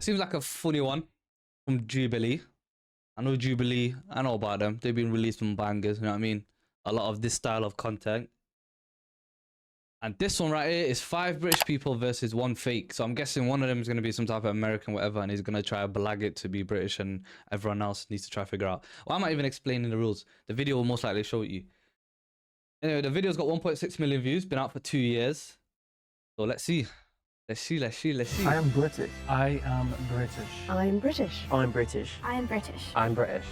Seems like a funny one from Jubilee. I know Jubilee. I know about them. They've been released from bangers. You know what I mean? A lot of this style of content. And this one right here is 5 British people versus 1 fake. So I'm guessing one of them is going to be some type of American whatever, and he's going to try to blag it to be British, and everyone else needs to try to figure out. Why am I even explaining the rules? The video will most likely show it you. Anyway, the video's got 1.6 million views, been out for 2 years. So let's see. Let's see. I am British. I am British. I'm British. I'm British. I am British. I'm British.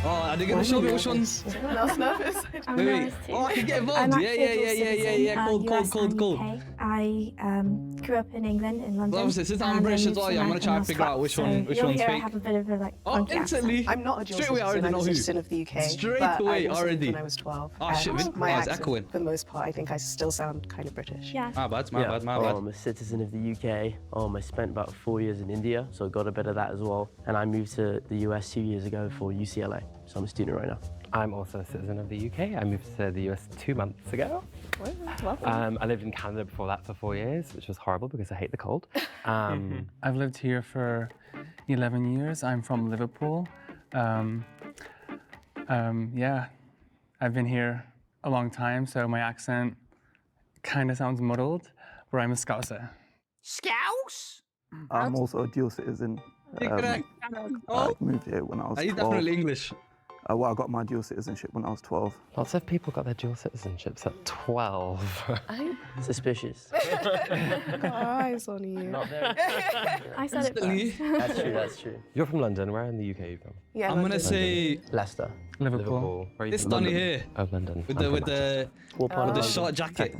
Oh, are they gonna show me which ones? Everyone else nervous? I'm Wait. nervous too. Oh, I can get I'm involved. actually Yeah. a dual citizen, Cool. US and UK. I grew up in England, in London. Well, obviously, since I'm and British then as well, moved yeah, I'm gonna America try when to I figure out was which 12, one, so which you'll one's hear I fake. have a bit of a like. Oh, funky instantly. accent. I'm not a dual Straight away, I citizen. already I'm know a who. citizen of the UK. Straight but away, I was already. When I was 12. Oh, shit, and my it's accent, echoing. for the most part, I think I still sound kind of British. Yeah. My bad. I'm a citizen of the UK. I spent about 4 years in India, so I got a bit of that as well. And I moved to the US 2 years ago for UCLA, so I'm a student right now. I'm also a citizen of the UK. I moved to the US 2 months ago. Welcome. I lived in Canada before that for 4 years, which was horrible because I hate the cold. I've lived here for 11 years. I'm from Liverpool. Yeah, I've been here a long time, so my accent kind of sounds muddled, but I'm a Scouser. I'm also a dual citizen. I moved here when I was 12. He's definitely English. Well, I got my dual citizenship when I was 12. Lots of people got their dual citizenships at 12. Suspicious. Got eyes on you. Not very. I said it first. That's true. You're from London. Where in the UK are you from? Yeah, I'm gonna London. say Leicester. Liverpool. Where are you this from? Donny here Oh, London. with I'm from the Manchester. What part of the London? short jacket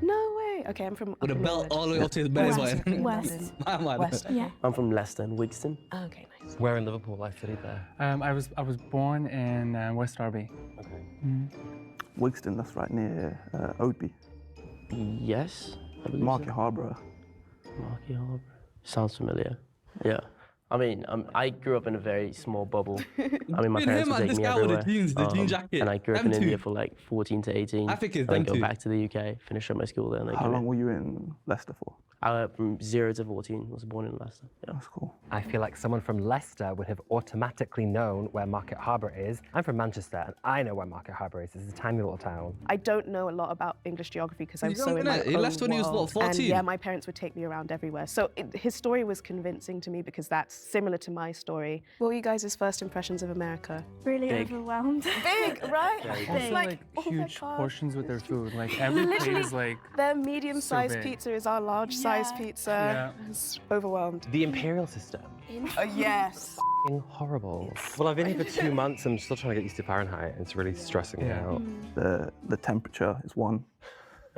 No way. Okay, I'm from. with a up in belt Norwich. all the way up to his belly West. button. West. My man. West. Yeah. I'm from Leicester and Wigston. Oh, okay, nice. Where in Liverpool? I studied there. I was born in West Derby. Okay. Wigston, that's right near Oadby. Yes. I believe Market so. Harbour. Market Harbour. Sounds familiar. Yeah. I mean, I grew up in a very small bubble. I mean, my Me and parents him would and take this me guy with everywhere. the jeans, the jean jacket. And I grew up Them in two. India for like 14 to 18. I think it's and then them go two. back to the UK, finish up my school there. And then How come long in. were you in Leicester for? From 0 to 14. Was born in Leicester. Yeah. That's cool. I feel like someone from Leicester would have automatically known where Market Harbour is. I'm from Manchester, and I know where Market Harbour is. It's a tiny little town. I don't know a lot about English geography because I'm You so don't in know my that? He own left when he was, what, world. 14? And yeah, my parents would take me around everywhere. So his story was convincing to me because that's similar to my story. What were you guys' first impressions of America? Really Big. overwhelmed. Big, right? Very Also, It's like oh my huge God. portions with their food. Like every plate Literally, is like. Their medium-sized big. pizza is our large-sized Yeah. pizza. Yeah. It's overwhelmed. The imperial system. Yes. F***ing horrible. Well, I've been here for 2 months. I'm still trying to get used to Fahrenheit. It's really stressing me Yeah. out. The temperature is one.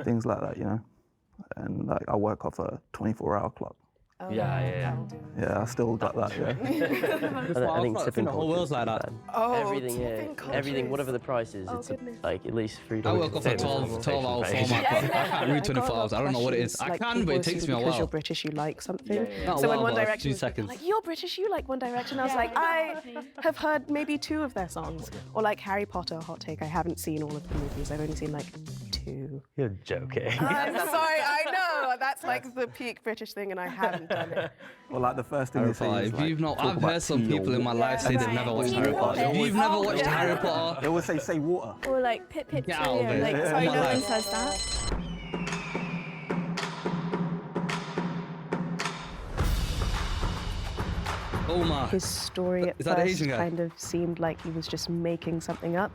Things like that, you know. And like I work off a 24-hour clock. Yeah. Yeah, I still got that. Yeah. I think I tipping think the whole culture world's is like pretty that. bad. Oh, Everything here, tipping everything, cultures. whatever the price is, Oh, it's goodness. like at least $3. I work off a Same 12-hour page. format. Yeah, I can't read 24 hours. I don't know what it is. I Like, can, people but it takes me a assume because you're while. British, you like something. Not a So when while, One but a Direction few was seconds. like, you're British, you like One Direction. I was like, I have heard maybe 2 of their songs. Or like Harry Potter, hot take. I haven't seen all of the movies. I've only seen like 2. You're joking. I'm sorry, I know. That's like the peak British thing, and I haven't done it. Well, like the first thing Harry they say Potter. is If like, you've not, talk I've about heard some tea or people in my water. life say they've never watched Harry Potter. If you've never watched Harry Potter, They always say water. Or like pip pip Get out of cheerio. it. Like Yeah. sorry, Oh my no one life. says that. Omar. His story at Is that the first Asian guy? kind of seemed like he was just making something up.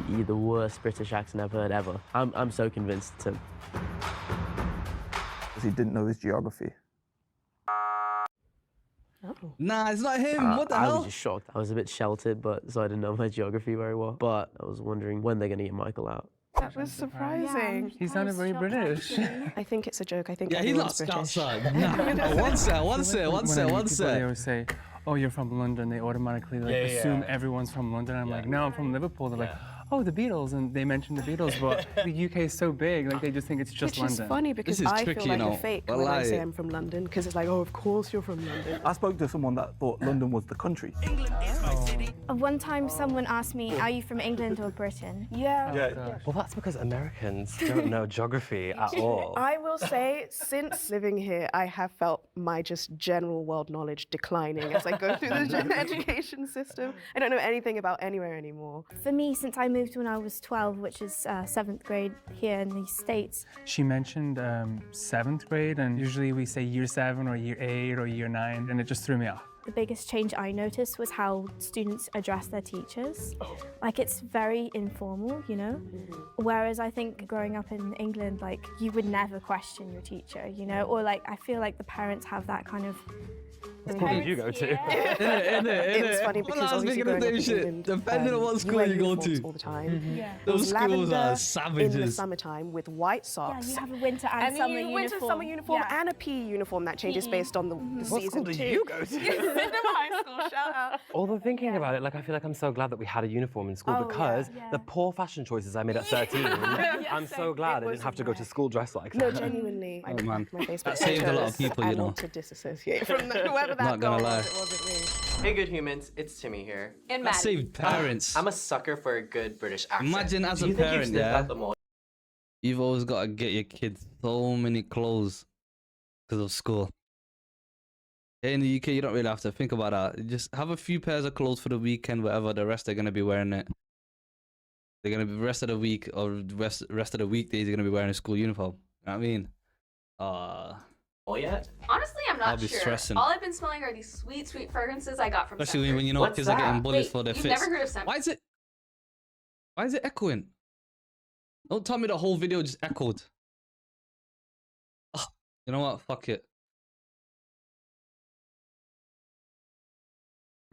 You're the worst British accent I've heard ever. I'm so convinced it's him. Because he didn't know his geography. Nah, it's not him. What the I was hell? just shocked. I was a bit sheltered, but so I didn't know my geography very well. But I was wondering when they're gonna get Michael out. That was surprising. He sounded very British. I think it's a joke. I think Yeah, he's not everyone's Scout British. son. Nah. One sec. When I meet people, they always say, "Oh, you're from London." They automatically like assume everyone's from London. I'm like, "No, I'm from Liverpool." They're like, oh, the Beatles, and they mentioned the Beatles, but the UK is so big, like they just think it's just Which London. is funny because This is I tricky, feel like you know. a fake Well, when I say I- I'm from London because it's like, oh, of course you're from London. I spoke to someone that thought London was the country. One time someone asked me, are you from England or Britain? Yeah. Well, that's because Americans don't know geography at all. I will say, since living here, I have felt my just general world knowledge declining as I go through the education system. I don't know anything about anywhere anymore. For me, since I moved when I was 12, which is 7th grade here in the States, She mentioned 7th grade, and usually we say year 7 or year 8 or year 9, and it just threw me off. the biggest change I noticed was how students address their teachers. Like, it's very informal, you know? Whereas I think growing up in England, like, you would never question your teacher, you know? Or, like, I feel like the parents have that kind of... What school did you go to? It was funny Well, because I was obviously thinking the growing up same in shit. England, Depending on what you school wear you go uniforms to. all the time. Yeah. Those schools Lavender are in the savages. summertime with white Yeah, socks. you have a winter and, And then summer you uniform. winter, summer uniform, Yeah. and a PE uniform that changes based on the What season school did too. you go to? Sydenham High School, shout out. Although thinking about it, like I feel like I'm so glad that we had a uniform in school Oh, yeah. because Yeah. the poor fashion choices I made at 13, I'm so glad I It didn't have to was go to school dressed like No, that. genuinely. I Oh, look man. back at my Facebook That saved a lot of photos, people, you I know. want to disassociate from whoever that Not gonna girl lie. was. It wasn't me. Hey, good humans, it's Timmy here. And That Maddie. saved parents. I'm a sucker for a good British accent. Imagine as Do a you think you've parent, sniffed yeah. out the mole? You've always got to get your kids so many clothes because of school. Here in the UK, you don't really have to think about that. You just have a few pairs of clothes for the weekend, whatever. The rest they're gonna be wearing it. They're gonna be the rest of the week or the rest of the weekdays. They're gonna be wearing a school uniform. You know what I mean? Oh, yet? Honestly, I'm I'll not be sure. stressing. All I've been smelling are these sweet, sweet fragrances I got from Especially when Scentbird. you know What's kids are getting that? bullies Wait, for their you've fits. never heard of Scentbird? Why is it echoing? Don't tell me the whole video just echoed. Ugh, you know what? Fuck it.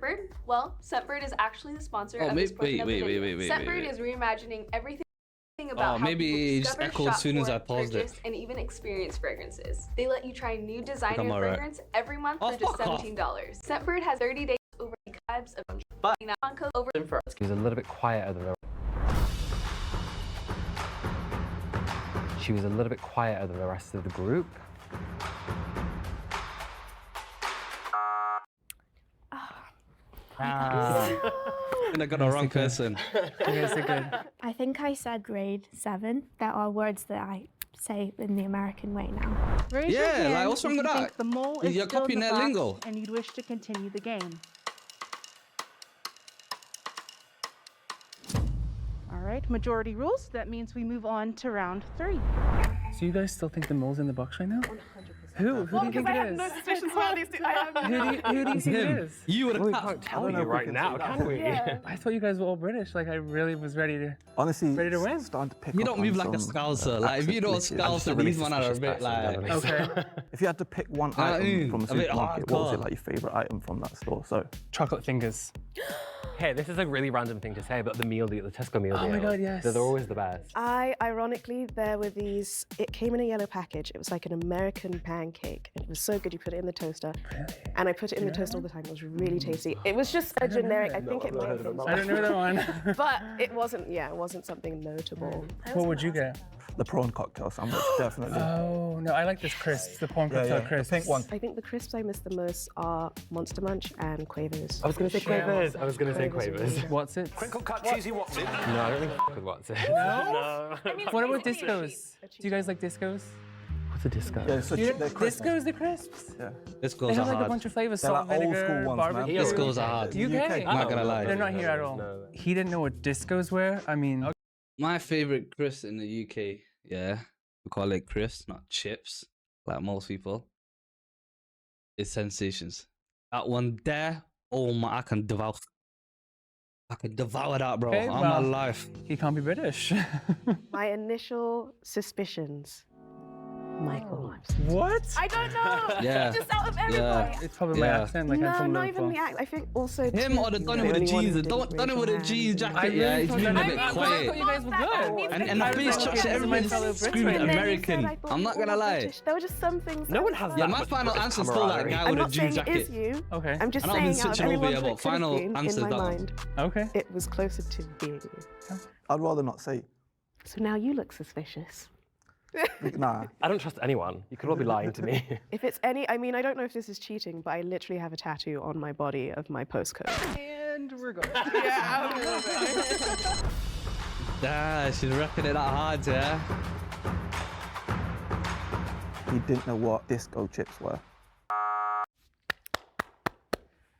Scentbird? Well, Scentbird is actually the sponsor Oh, of this wait, portion of the wait, video. wait, wait, Scentbird wait. is reimagining everything about Oh, how maybe people it just discover, echoed as shop soon as for, I paused it. purchase, and even experience fragrances. They let you try new designer I'm alright. fragrance every month Oh, for just fuck off. $17. Scentbird has 30 days over collabs of But- codes over He was a little bit quieter than the She was a little bit quieter than the rest of the group. And I got the wrong person. You guys did good. I think I said grade 7. There are words that I say in the American way now. Raise your Yeah, like, hand what's wrong if with you that? think the mole is You're still in copying the their box lingo. and you'd wish to continue the game. All right, majority rules. That means we move on to round 3. So you guys still think the mole's in the box right now? 100%. Who do you think it is? suspicions about these two. I have Who do you think it Him. is? You would We have can't tell don't know you if we right can now, see that. can we? I thought you guys were all British. Like, I really was ready to. Honestly, Ready to win? starting to pick You up don't on move like a some, scouser. Like, if you don't accent glitches. scouser, really these man are a suspicious bit person, like. generally. Okay. If you had to pick one I item mean, from the a bit supermarket, what was hardcore. it like your favorite item from that store? So Chocolate fingers. Hey, this is a really random thing to say, but the meal deal, the Tesco meal deal. Oh my God, yes. They're always the best. Ironically, there were these, it came in a yellow package. It was like an American pancake. It was so good. You put it in the toaster. And I put it in the toaster all the time. It was really tasty. It was just a generic, I think it might have been. I don't know that one. But it wasn't something notable. What would you get? the prawn cocktail sandwich, definitely. Oh, no, I like this crisps, the prawn cocktail crisps. The pink one. I think the crisps I miss the most are Monster Munch and Quavers. I was going to say Quavers. I was going to say Quavers. What's it? Crinkle cut cheesy what's it? No, I don't think f- with what's it. No? What about discos? Do you guys like discos? What's a disco? Yeah, so they're crisp. Discos, the crisps? Yeah. This They goes have are like a hard. bunch of flavors, They're salt, like old vinegar, school ones, man. barbecue. This goes are hard. UK? I'm not gonna lie. They're not here at all. No. He didn't know what discos were. I mean, My favorite crisp in the UK, yeah, we call it crisps, not chips, like most people, is Sensations. That one there, oh my, I can devour that, bro, Okay, on well. my life. he can't be British. My initial suspicions. Michael Lifeson. What? I don't know. Yeah. Just out of everybody. It's probably my Yeah. accent. Like I'm No, from not even Liverpool. the act. I think also Him or the Tim, done it the with the only one jeans. who Don't didn't done it with the raise your jeans hand. jacket. Yeah, he's been a bit I quiet. thought you guys were good. And the face structure, everybody's screaming And then he American. said, I thought I'm you not were gonna lie. British. There were just some things. No I one was has like- Yeah, that my much final British answer's still that camaraderie. guy I'm with a not jeans saying it is jacket. you. Okay. I'm just I know I've been saying out of switching over everyone here, who but it could have final been, answer's in my that one. mind, Okay. it was closer to being you. I'd rather not say. So now you look suspicious. Nah. I don't trust anyone. You could all be lying to me. If it's any, I mean, I don't know if this is cheating, but I literally have a tattoo on my body of my postcode. And we're going. Ah, she's wrecking it that hard, yeah. He didn't know what disco chips were.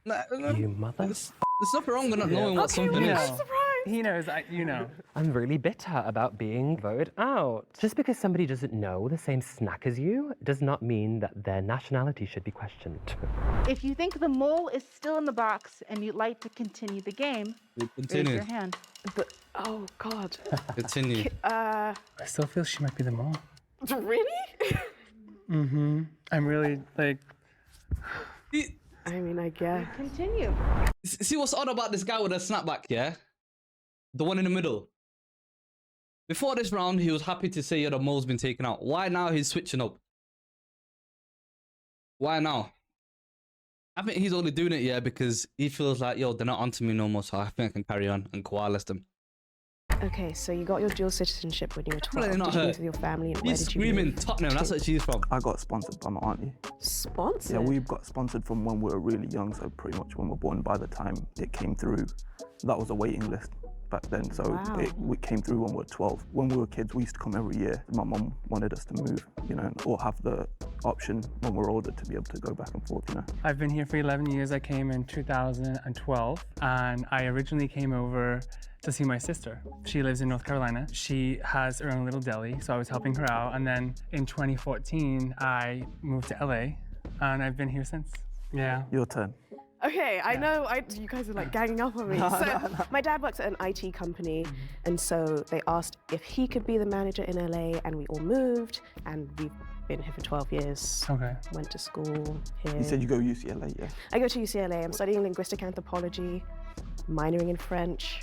You mother. There's nothing wrong with not knowing what something You is. know. He knows. You know. I'm really bitter about being voted out. Just because somebody doesn't know the same snack as you does not mean that their nationality should be questioned. If you think the mole is still in the box and you'd like to continue the game, raise Continue. your hand. But, oh, God. Continue. I still feel she might be the mole. Really? Mm-hmm. I'm really like. I mean, I guess. Continue. See what's odd about this guy with a snapback, yeah? The one in the middle. Before this round, he was happy to say, yeah, the mole's been taken out. Why now he's switching up? Why now? I think he's only doing it, yeah, because he feels like, yo, they're not onto me no more, so I think I can carry on and koalas them. Okay, so you got your dual citizenship when you were 12. Really not Did you her. move with your family? And where He's did you screaming move? Tottenham, that's what she's from. I got sponsored by my auntie. Sponsored? Yeah, we got sponsored from when we were really young, so pretty much when we were born. By the time it came through, that was a waiting list back then. So Wow. it came through when we were 12. When we were kids, we used to come every year. My mum wanted us to move, you know, or have the option when we're older to be able to go back and forth, you know. I've been here for 11 years. I came in 2012, and I originally came over to see my sister. She lives in North Carolina. She has her own little deli, so I was helping her out. And then in 2014, I moved to LA, and I've been here since. Yeah. Your turn. Okay, I know you guys are like ganging up on me. My dad works at an IT company, and so they asked if he could be the manager in LA, and we all moved, and we've been here for 12 years. Okay. Went to school here. You said you go UCLA, yeah? I go to UCLA. I'm studying linguistic anthropology, minoring in French.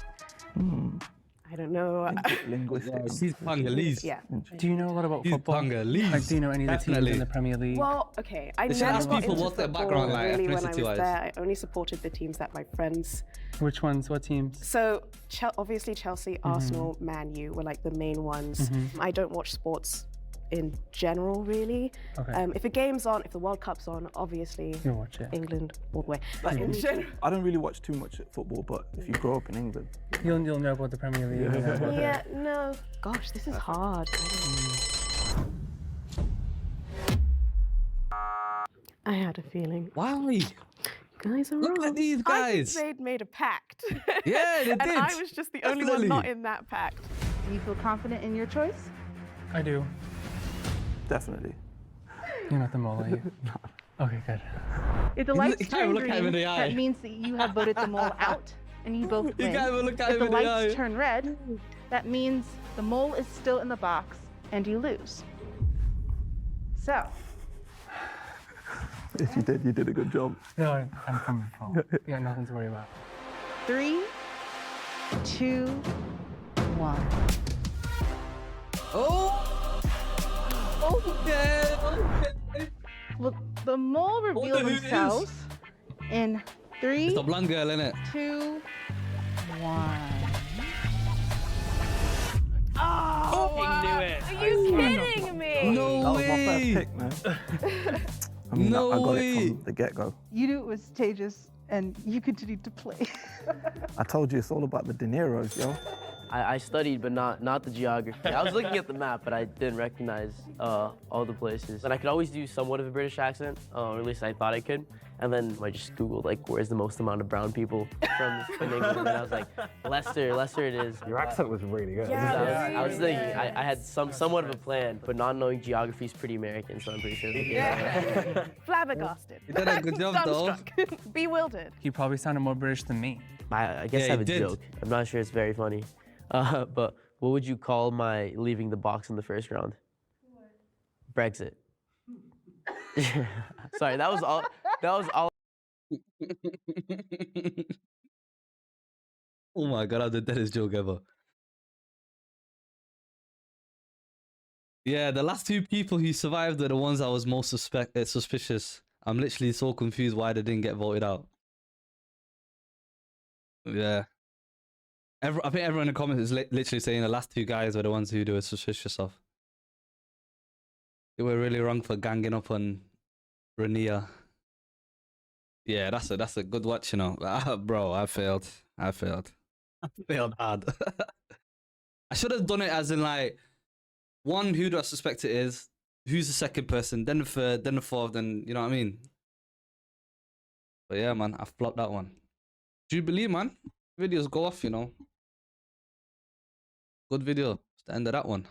I don't know. Linguistics. She's Congolese. Yeah. Do you know a lot about He's football? Congolese. Like, do you know any of the teams Definitely. in the Premier League? Well, okay. I They should never ask got people into what's their football background like, really when I was ethnicity-wise. there. I only supported the teams that my friends. Which ones? What teams? So obviously Chelsea, Arsenal, Man U were like the main ones. I don't watch sports in general, really. Okay. If a game's on, if the World Cup's on, obviously You'll watch it. England all the way. But in general, I don't really watch too much football, but if you grow up in England, You'll know about the Premier League. you know about yeah, no. Gosh, this is hard. I had a feeling. Why? Guys are Look wrong. at these I think guys. they'd made a pact. Yeah, they and did. I was just the only Definitely. one not in that pact. Do you feel confident in your choice? I do. definitely. You're not the mole, are you? Okay, good. If the You lights can't turn even look at him in green, the eye. that means that you have voted the mole out, and you both You win. can't even look at If him the in the lights eye. turn red, that means the mole is still in the box, and you lose. So, If you did a good job. No, I'm coming from. You got nothing to worry about. 3, 2, 1. Oh! Okay, okay. Look, the mole reveal who it is. themselves in 3, It's the blonde girl, innit? 2, 1. Oh, knew it. Are you kidding me? No That was my way! first pick, man. I mean, No I got way. it from the get-go. You knew it was Tejas, and you continued to play. I told you it's all about the De Niro's, yo. I studied, but not the geography. I was looking at the map, but I didn't recognize all the places. And I could always do somewhat of a British accent, or at least I thought I could. And then I just Googled, like, where's the most amount of brown people from England? And I was like, Leicester it is. Your accent was really good. Yeah. I was thinking, I had somewhat of a plan, but not knowing geography is pretty American, so I'm pretty sure. Yeah. Flabbergasted. You did a good job, though. Dumbstruck. Bewildered. He probably sounded more British than me. I guess Yeah, I have you a did. joke. I'm not sure it's very funny. But what would you call my leaving the box in the first round? Brexit. Sorry, that was all. That was all. Oh my god, I'm the deadest joke ever. Yeah, the last two people who survived are the ones I was most suspicious. I'm literally so confused why they didn't get voted out. Yeah. I think everyone in the comments is literally saying the last two guys were the ones who they were suspicious of. They were really wrong for ganging up on Rania. Yeah, that's a good watch, you know. Bro, I failed. I failed hard. I should have done it as in like, one, who do I suspect it is? Who's the second person? Then the third, then the fourth, then you know what I mean? But yeah, man, I flopped that one. Jubilee, man. Videos go off, you know. Good video. It's the end of that one.